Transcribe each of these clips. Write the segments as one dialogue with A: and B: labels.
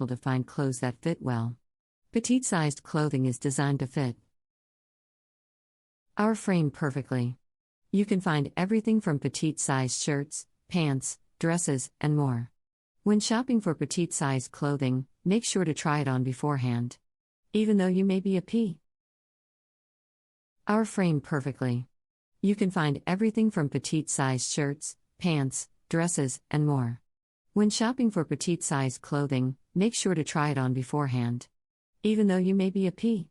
A: to find clothes that fit well. Petite-sized clothing is designed to fit our frame perfectly. You can find everything from petite-sized shirts, pants, dresses, and more. When shopping for petite-sized clothing, make sure to try it on beforehand. Even though you may be a P. Our frame perfectly. You can find everything from petite-sized shirts, pants, dresses, and more. When shopping for petite-sized clothing, make sure to try it on beforehand. Even though you may be a P.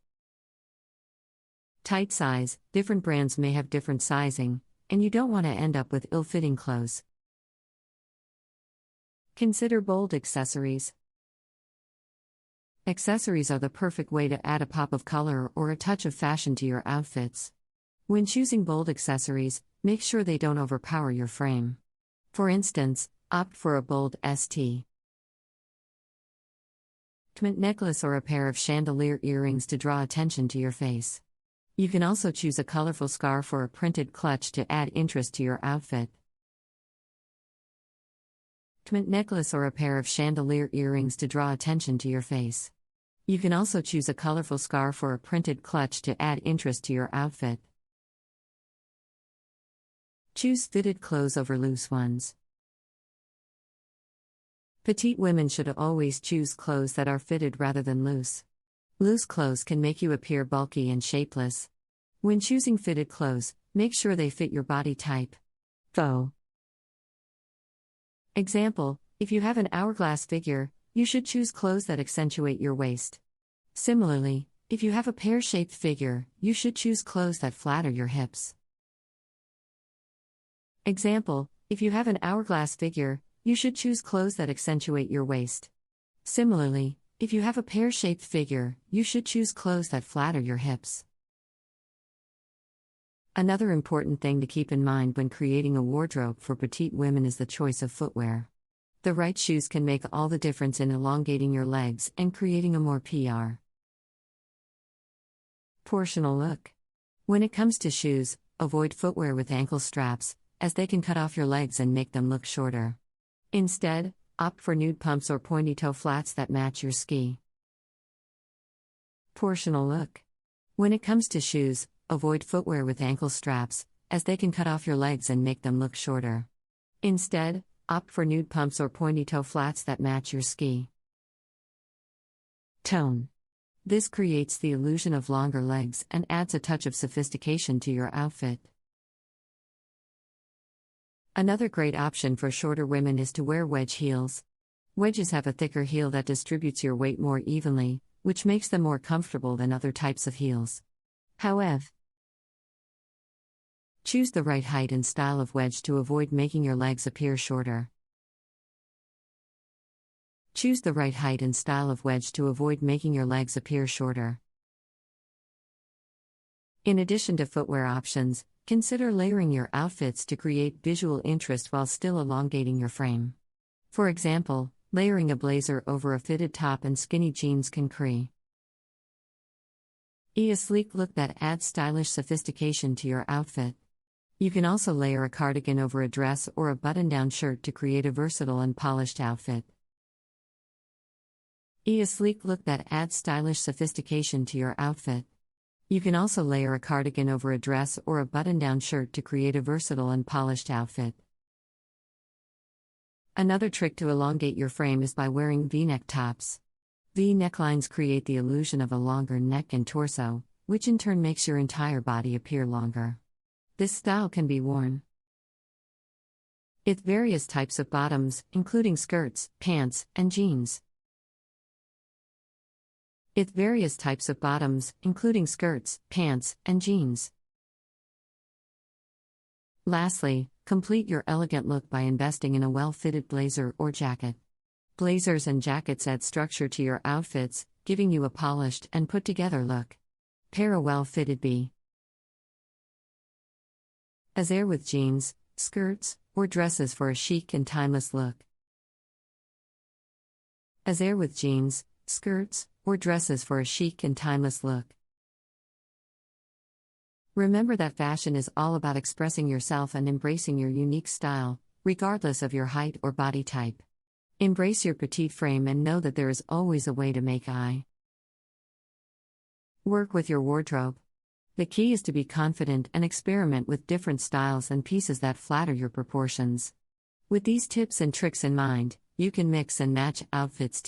A: Tight size, different brands may have different sizing, and you don't want to end up with ill-fitting clothes. Consider bold accessories. Accessories are the perfect way to add a pop of color or a touch of fashion to your outfits. When choosing bold accessories, make sure they don't overpower your frame. For instance, opt for a bold St. necklace or a pair of chandelier earrings to draw attention to your face. You can also choose a colorful scarf or a printed clutch to add interest to your outfit. Necklace or a pair of chandelier earrings to draw attention to your face. You can also choose a colorful scarf or a printed clutch to add interest to your outfit. Choose fitted clothes over loose ones. Petite women should always choose clothes that are fitted rather than loose. Loose clothes can make you appear bulky and shapeless. When choosing fitted clothes, make sure they fit your body type. Faux. Example, if you have an hourglass figure, you should choose clothes that accentuate your waist. Similarly, if you have a pear-shaped figure, you should choose clothes that flatter your hips. Example, if you have an hourglass figure, you should choose clothes that accentuate your waist. Similarly, if you have a pear-shaped figure, you should choose clothes that flatter your hips. Another important thing to keep in mind when creating a wardrobe for petite women is the choice of footwear. The right shoes can make all the difference in elongating your legs and creating a more proportional look. When it comes to shoes, avoid footwear with ankle straps, as they can cut off your legs and make them look shorter. Instead, opt for nude pumps or pointy toe flats that match your ski proportional look. When it comes to shoes, avoid footwear with ankle straps, as they can cut off your legs and make them look shorter. Instead, opt for nude pumps or pointy toe flats that match your ski tone. This creates the illusion of longer legs and adds a touch of sophistication to your outfit. Another great option for shorter women is to wear wedge heels. Wedges have a thicker heel that distributes your weight more evenly, which makes them more comfortable than other types of heels. However, choose the right height and style of wedge to avoid making your legs appear shorter. Choose the right height and style of wedge to avoid making your legs appear shorter. In addition to footwear options, consider layering your outfits to create visual interest while still elongating your frame. For example, layering a blazer over a fitted top and skinny jeans can create a sleek look that adds stylish sophistication to your outfit. You can also layer a cardigan over a dress or a button-down shirt to create a versatile and polished outfit. A sleek look that adds stylish sophistication to your outfit. You can also layer a cardigan over a dress or a button-down shirt to create a versatile and polished outfit. Another trick to elongate your frame is by wearing V-neck tops. V necklines create the illusion of a longer neck and torso, which in turn makes your entire body appear longer. This style can be worn with various types of bottoms, including skirts, pants, and jeans. With various types of bottoms, including skirts, pants, and jeans. Lastly, complete your elegant look by investing in a well-fitted blazer or jacket. Blazers and jackets add structure to your outfits, giving you a polished and put-together look. Pair a well-fitted blazer with jeans, skirts, or dresses for a chic and timeless look. Blazer with jeans, skirts, or dresses for a chic and timeless look. Remember that fashion is all about expressing yourself and embracing your unique style, regardless of your height or body type. Embrace your petite frame and know that there is always a way to make eye. Work with your wardrobe. The key is to be confident and experiment with different styles and pieces that flatter your proportions. With these tips and tricks in mind, you can mix and match outfits.